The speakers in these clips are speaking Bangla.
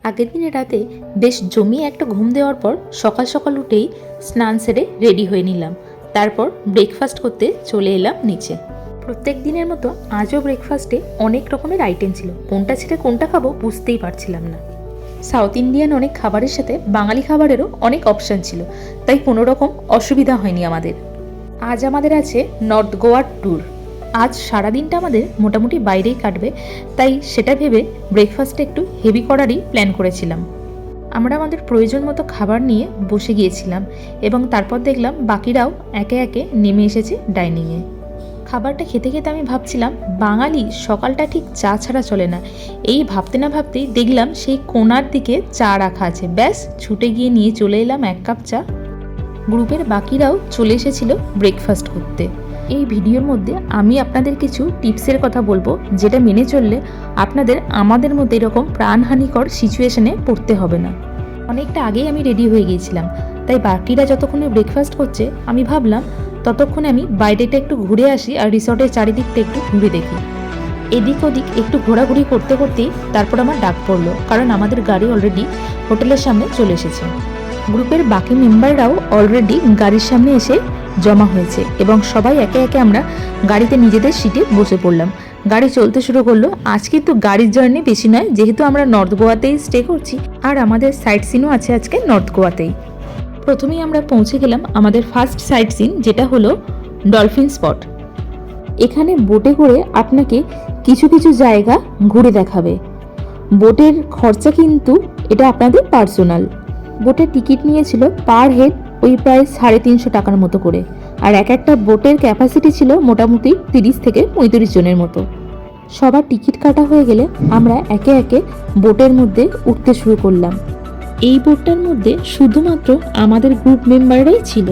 আগের দিনে রাতে বেশ জমিয়ে একটা ঘুম দেওয়ার পর সকাল সকাল উঠেই স্নান সেরে রেডি হয়ে নিলাম। তারপর ব্রেকফাস্ট করতে চলে এলাম নিচে। প্রত্যেক দিনের মতো আজও ব্রেকফাস্টে অনেক রকমের আইটেম ছিল, কোনটা ছেড়ে কোনটা খাবো বুঝতেই পারছিলাম না। সাউথ ইন্ডিয়ান অনেক খাবারের সাথে বাঙালি খাবারেরও অনেক অপশান ছিল, তাই কোনো রকম অসুবিধা হয়নি আমাদের। আজ আমাদের আছে নর্থ গোয়ার ট্যুর। আজ সারাদিনটা আমাদের মোটামুটি বাইরেই কাটবে, তাই সেটা ভেবে ব্রেকফাস্টে একটু হেভি করারই প্ল্যান করেছিলাম। আমরা আমাদের প্রয়োজন মতো খাবার নিয়ে বসে গিয়েছিলাম এবং তারপর দেখলাম বাকিরাও একে একে নেমে এসেছে ডাইনিংয়ে। খাবারটা খেতে খেতে আমি ভাবছিলাম, বাঙালি সকালটা ঠিক চা ছাড়া চলে না। এই ভাবতে না ভাবতেই দেখলাম সেই কোণার দিকে চা রাখা আছে, ব্যাস ছুটে গিয়ে নিয়ে চলে এলাম 1 কাপ চা। গ্রুপের বাকিরাও চলে এসেছিল ব্রেকফাস্ট করতে। এই ভিডিওর মধ্যে আমি আপনাদের কিছু টিপসের কথা বলবো, যেটা মেনে চললে আপনাদের আমাদের মধ্যে এরকম প্রাণহানিকর সিচুয়েশনে পড়তে হবে না। অনেকটা আগেই আমি রেডি হয়ে গিয়েছিলাম, তাই বাকিরা যতক্ষণে ব্রেকফাস্ট করছে আমি ভাবলাম ততক্ষণে আমি বাইরেটা একটু ঘুরে আসি আর রিসর্টের চারিদিকটা একটু ঘুরে দেখি। এদিক ওদিক একটু ঘোরাঘুরি করতে করতেই তারপর আমার ডাক পড়লো, কারণ আমাদের গাড়ি অলরেডি হোটেলের সামনে চলে এসেছে। গ্রুপের বাকি মেম্বাররাও অলরেডি গাড়ির সামনে এসে জমা হয়েছে এবং সবাই একে একে আমরা গাড়িতে নিজেদের সিটে বসে পড়লাম। গাড়ি চলতে শুরু করলো। আজ কিন্তু গাড়ির জার্নি বেশি নয়, যেহেতু আমরা নর্থ গোয়াতেই স্টে করছি আর আমাদের সাইট সিনও আছে আজকে নর্থ গোয়াতেই। প্রথমেই আমরা পৌঁছে গেলাম আমাদের ফার্স্ট সাইট সিন, যেটা হলো ডলফিন স্পট। এখানে বোটে করে আপনাকে কিছু কিছু জায়গা ঘুরে দেখাবে। বোটের খরচা কিন্তু এটা আপনাদের পার্সোনাল। বোটের টিকিট নিয়েছিল পার হেড ওই প্রায় 350 টাকার মতো করে, আর এক একটা বোটের ক্যাপাসিটি ছিল মোটামুটি 30 থেকে 35 জনের মতো। সবার টিকিট কাটা হয়ে গেলে আমরা একে একে বোটের মধ্যে উঠতে শুরু করলাম। এই বোটটার মধ্যে শুধুমাত্র আমাদের গ্রুপ মেম্বাররাই ছিল।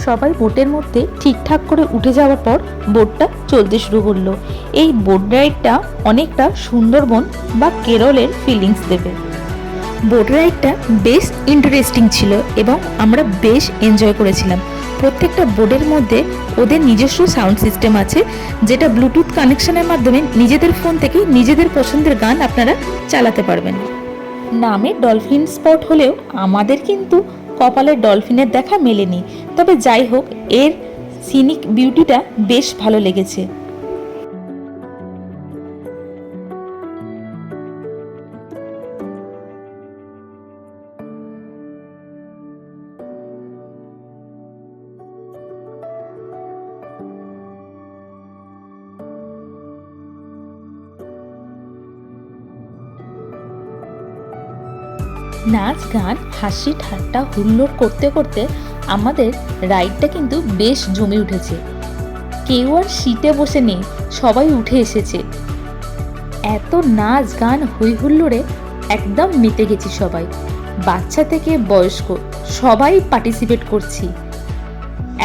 সবাই বোটের মধ্যে ঠিকঠাক করে উঠে যাওয়ার পর বোটটা চলতে শুরু করলো। এই বোট রাইডটা অনেকটা সুন্দরবন বা কেরলের ফিলিংস দেবে। বোট রাইডটা বেশ ইন্টারেস্টিং ছিল এবং আমরা বেশ এনজয় করেছিলাম। প্রত্যেকটা বোটের মধ্যে ওদের নিজস্ব সাউন্ড সিস্টেম আছে, যেটা ব্লুটুথ কানেকশনের মাধ্যমে নিজেদের ফোন থেকে নিজেদের পছন্দের গান আপনারা চালাতে পারবেন। নামে ডলফিন স্পট হলেও আমাদের কিন্তু কপালে ডলফিনের দেখা মেলেনি, তবে যাই হোক এর সিনিক বিউটিটা বেশ ভালো লেগেছে। নাচ গান হাসি ঠাট্টা হুল্লোড় করতে করতে আমাদের রাইডটা কিন্তু বেশ জমে উঠেছে। কেউ আর সিটে বসে নেই, সবাই উঠে এসেছে। এত নাচ গান হই হুল্লোড়ে একদম মেতে গেছি সবাই, বাচ্চা থেকে বয়স্ক সবাই পার্টিসিপেট করছি।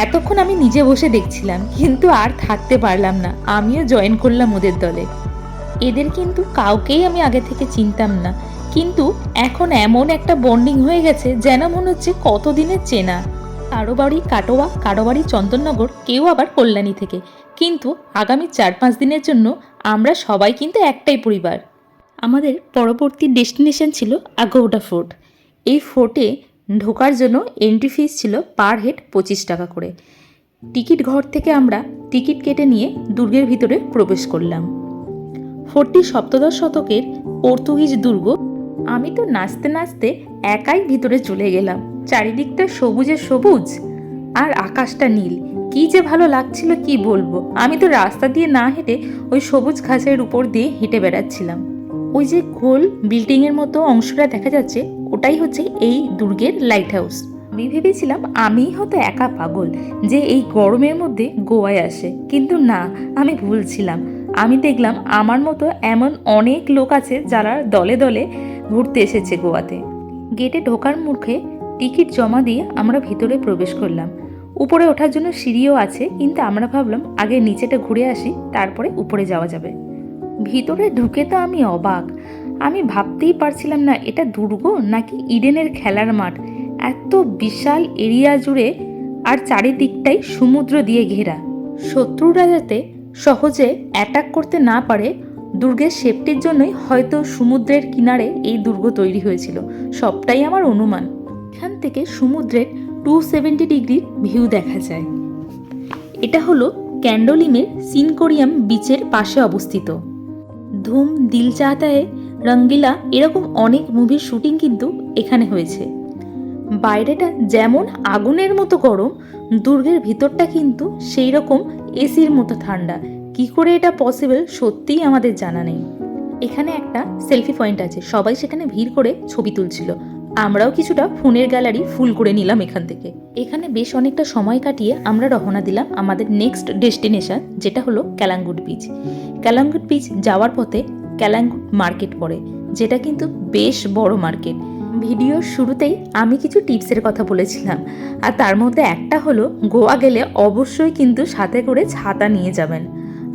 এতক্ষণ আমি নিজে বসে দেখছিলাম, কিন্তু আর থাকতে পারলাম না, আমিও জয়েন করলাম ওদের দলে। এদের কিন্তু কাউকেই আমি আগে থেকে চিনতাম না, কিন্তু এখন এমন একটা বন্ডিং হয়ে গেছে যেন মনে হচ্ছে কতদিনের চেনা। কারো বাড়ি কাটোয়া, কারো বাড়ি চন্দননগর, কেউ আবার কল্যাণী থেকে, কিন্তু আগামী 4-5 দিনের জন্য আমরা সবাই কিন্তু একটাই পরিবার। আমাদের পরবর্তী ডেস্টিনেশন ছিল আগৌড়া ফোর্ট। এই ফোর্টে ঢোকার জন্য এন্ট্রি ফিস ছিল পার হেড 25 টাকা করে। টিকিট ঘর থেকে আমরা টিকিট কেটে নিয়ে দুর্গের ভিতরে প্রবেশ করলাম। ফোর্টটি সপ্তদশ শতকের পর্তুগিজ দুর্গ। আমি তো নাচতে নাচতে একাই ভিতরে চলে গেলাম। চারিদিকটা সবুজে সবুজ আর আকাশটা নীল, কি যে ভালো লাগছিল কি বলবো। আমি তো রাস্তা দিয়ে না হেঁটে ওই সবুজ ঘাসের উপর দিয়ে হেঁটে বেড়াচ্ছিলাম। ওই যে গোল বিল্ডিংয়ের মতো অংশটা দেখা যাচ্ছে, ওটাই হচ্ছে এই দুর্গের লাইট হাউস। আমি ভেবেছিলাম আমিই হয়তো একা পাগল যে এই গরমের মধ্যে গোয়ায় আসে, কিন্তু না, আমি ভুলছিলাম। আমি দেখলাম আমার মতো এমন অনেক লোক আছে যারা দলে দলে ঘুরতে এসেছে গোয়াতে। গেটে ঢোকার মুখে টিকিট জমা দিয়ে আমরা ভিতরে প্রবেশ করলাম। উপরে ওঠার জন্য সিঁড়িও আছে, কিন্তু আমরা ভাবলাম আগে নিচেটা ঘুরে আসি, তারপরে উপরে যাওয়া যাবে। ভিতরে ঢুকে তো আমি অবাক। আমি ভাবতেই পারছিলাম না এটা দুর্গ নাকি ইডেনের খেলার মাঠ। এত বিশাল এরিয়া জুড়ে আর চারিদিকটাই সমুদ্র দিয়ে ঘেরা। শত্রুরা যাতে সহজে অ্যাটাক করতে না পারে দুর্গের সেফটির জন্যই হয়তো সমুদ্রের কিনারে এই দুর্গ তৈরি হয়েছিল, সবটাই আমার অনুমান। এখান থেকে সমুদ্রের 270 ডিগ্রির ভিউ দেখা যায়। এটা হলো ক্যান্ডোলিমের সিনকোরিয়াম বিচের পাশে অবস্থিত। ধুম, দিল চাহতা হ্যায়, রঙ্গিলা এরকম অনেক মুভির শুটিং কিন্তু এখানে হয়েছে। বাইরেটা যেমন আগুনের মতো গরম, দুর্গের ভিতরটা কিন্তু সেই রকম এসির মতো ঠান্ডা। কি করে এটা পসিবল সত্যিই আমাদের জানা নেই। এখানে একটা সেলফি পয়েন্ট আছে, সবাই সেখানে ভিড় করে ছবি তুলছিল। আমরাও কিছুটা ফোনের গ্যালারি ফুল করে নিলাম এখান থেকে। এখানে বেশ অনেকটা সময় কাটিয়ে আমরা রওনা দিলাম আমাদের নেক্সট ডেস্টিনেশন, যেটা হলো ক্যালাঙ্গুট বিচ। ক্যালাঙ্গুট বিচ যাওয়ার পথে ক্যালাঙ্গুট মার্কেট পড়ে, যেটা কিন্তু বেশ বড় মার্কেট। ভিডিওর শুরুতেই আমি কিছু টিপসের কথা বলেছিলাম, আর তার মধ্যে একটা হলো গোয়া গেলে অবশ্যই কিন্তু সাথে করে ছাতা নিয়ে যাবেন।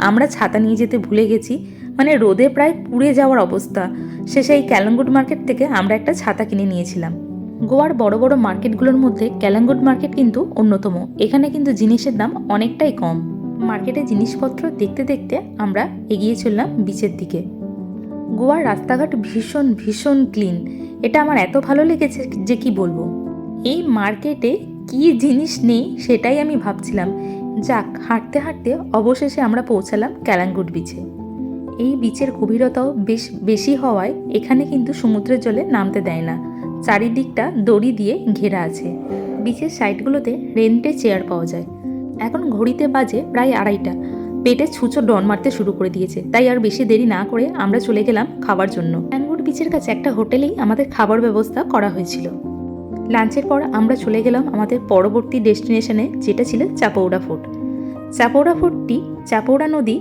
আমরা ছাতা নিয়ে যেতে ভুলে গেছি, মানে রোদে প্রায় পুড়ে যাওয়ার অবস্থা। শেষে এই ক্যালাঙ্গুট মার্কেট থেকে আমরা একটা ছাতা কিনে নিয়েছিলাম। গোয়ার বড় বড় মার্কেটগুলোর মধ্যে ক্যালাঙ্গুট মার্কেট কিন্তু অন্যতম। এখানে কিন্তু জিনিসের দাম অনেকটাই কম। মার্কেটে জিনিসপত্র দেখতে দেখতে আমরা এগিয়ে চললাম বিচের দিকে। গোয়ার রাস্তাঘাট ভীষণ ভীষণ ক্লিন, এটা আমার এত ভালো লেগেছে যে কি বলবো। এই মার্কেটে কি জিনিস নেই সেটাই আমি ভাবছিলাম। যাক, হাঁটতে হাঁটতে অবশেষে আমরা পৌঁছালাম ক্যালাঙ্গুট বিচে। এই বিচের গভীরতাও বেশ বেশি হওয়ায় এখানে কিন্তু সমুদ্রের জলে নামতে দেয় না। চারিদিকটা দড়ি দিয়ে ঘেরা আছে। বিচের সাইডগুলোতে রেন্টে চেয়ার পাওয়া যায়। এখন ঘড়িতে বাজে প্রায় 2:30। পেটে ছুঁচো ডন মারতে শুরু করে দিয়েছে, তাই আর বেশি দেরি না করে আমরা চলে গেলাম খাবার জন্য। ক্যালাঙ্গুট বিচের কাছে একটা হোটেলেই আমাদের খাবার ব্যবস্থা করা হয়েছিল। লাঞ্চের পর আমরা চলে গেলাম আমাদের পরবর্তী ডেস্টিনেশনে, যেটা ছিল চাপৌড়া ফোর্ট। চাপৌড়া ফোর্টটি চাপৌড়া নদী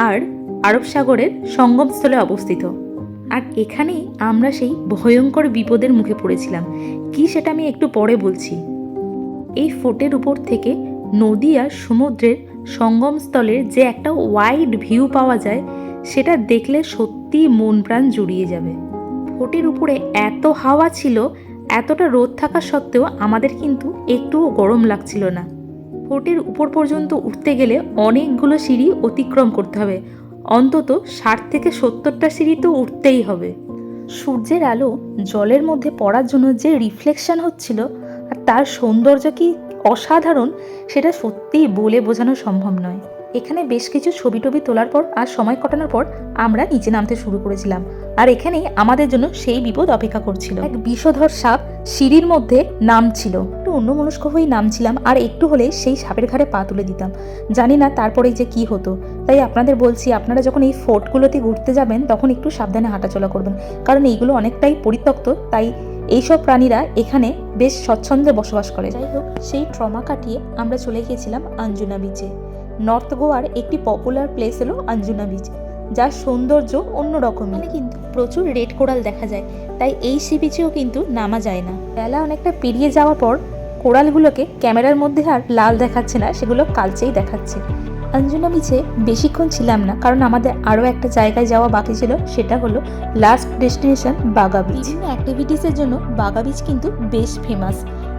আর আরব সাগরের সঙ্গমস্থলে অবস্থিত। আর এখানেই আমরা সেই ভয়ঙ্কর বিপদের মুখে পড়েছিলাম। কি সেটা আমি একটু পরে বলছি। এই ফোর্টের উপর থেকে নদী আর সমুদ্রের সঙ্গমস্থলের যে একটা ওয়াইড ভিউ পাওয়া যায়, সেটা দেখলে সত্যিই মন প্রাণ জুড়িয়ে যাবে। ফোর্টের উপরে এত হাওয়া ছিল, এতটা রোদ থাকা সত্ত্বেও আমাদের কিন্তু একটুও গরম লাগছিল না। ফোর্টের উপর পর্যন্ত উঠতে গেলে অনেকগুলো সিঁড়ি অতিক্রম করতে হবে, অন্তত 60 থেকে 70টা সিঁড়ি তো উঠতেই হবে। সূর্যের আলো জলের মধ্যে পড়ার জন্য যে রিফ্লেকশন হচ্ছিল, আর তার সৌন্দর্য কি অসাধারণ, সেটা সত্যিই বলে বোঝানো সম্ভব নয়। এখানে বেশ কিছু ছবি টবি তোলার পর আর সময় কাটানোর পর আমরা নিচে নামতে শুরু করেছিলাম। আর এখানেই আমাদের জন্য সেই বিপদ অপেক্ষা করছিল। এক বিষধর সাপ সিঁড়ির মধ্যে নামছিল। একটু অন্যমনস্ক হয়েই নামছিলাম, আর একটু হলে সেই সাপের ঘাড়ে পা তুলে দিতাম। জানি না তারপরে যে কি হতো। তাই আপনাদের বলছি, আপনারা যখন এই ফোর্টগুলোতে ঘুরতে যাবেন তখন একটু সাবধানে হাঁটাচলা করবেন, কারণ এইগুলো অনেকটাই পরিত্যক্ত। তাই এইসব প্রাণীরা এখানে বেশ স্বচ্ছন্দে বসবাস করে। যাই হোক, সেই ট্রমা কাটিয়ে আমরা চলে গিয়েছিলাম আঞ্জুনা বিচে। নর্থ গোয়ার একটি পপুলার প্লেস হলো আঞ্জুনা বিচ, যার সৌন্দর্য অন্যরকম। মানে কিন্তু প্রচুর রেড কোরাল দেখা যায়, তাই এই সি বিচেও কিন্তু নামা যায় না। বেলা অনেকটা পেরিয়ে যাওয়ার পর কোরালগুলোকে ক্যামেরার মধ্যে আর লাল দেখাচ্ছে না, সেগুলো কালচেই দেখাচ্ছে। আঞ্জুনা বিচে বেশিক্ষণ ছিলাম না, কারণ আমাদের আরও একটা জায়গায় যাওয়া বাকি ছিল, সেটা হলো লাস্ট ডেস্টিনেশন বাগা বিচ। বিভিন্ন অ্যাক্টিভিটিসের জন্য বাগা বিচ কিন্তু বেশ ফেমাস।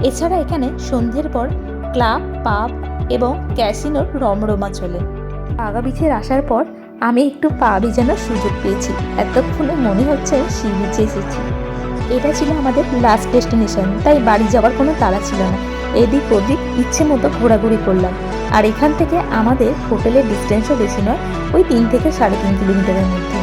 এছাড়া এখানে সন্ধ্যের পর ক্লাব, পাব এবং ক্যাসিনোর রমরমা চলে। বাগা বিচের আসার পর আমি একটু পা ভিজানোর সুযোগ পেয়েছি। এতক্ষণে মনে হচ্ছে সি বিচে এসেছি। এটা ছিল আমাদের লাস্ট ডেস্টিনেশন, তাই বাড়ি যাওয়ার কোনো তাড়া ছিল না। এদিক ওদিক ইচ্ছে মতো ঘোরাঘুরি করলাম। আর এখান থেকে আমাদের হোটেলের ডিস্টেন্সও বেশি নয়, ওই 3 থেকে 3.5 কিলোমিটারের মধ্যে।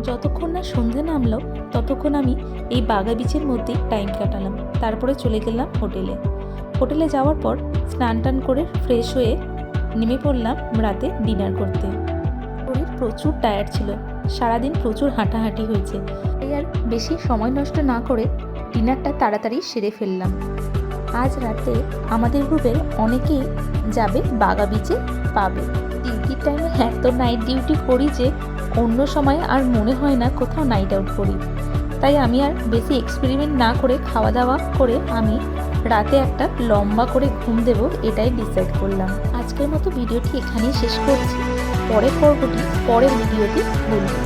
যতক্ষণ না সন্ধে নামলো ততক্ষণ আমি এই বাগা বিচের মধ্যেই টাইম কাটালাম। তারপরে চলে গেলাম হোটেলে যাওয়ার পর স্নান টান করে ফ্রেশ হয়ে নেমে পড়লাম রাতে ডিনার করতে। শরীর প্রচুর টায়ার্ড ছিল, সারাদিন প্রচুর হাঁটাহাঁটি হয়েছে, তাই আর বেশি সময় নষ্ট না করে ডিনারটা তাড়াতাড়ি সেরে ফেললাম। আজ রাতে আমাদের গ্রুপের অনেকেই যাবে বাগা বিচে পাবে। ডিউটির টাইমে এত নাইট ডিউটি করি যে অন্য সময় আর মনে হয় না কোথাও নাইট আউট করি। তাই আমি আর বেশি এক্সপেরিমেন্ট না করে খাওয়া দাওয়া করে আমি রাতে একটা লম্বা করে ঘুম দেব, এটাই ডিসাইড করলাম। আজকের মতো ভিডিওটি এখানেই শেষ করছি। পরের ভিডিওটি বলবো।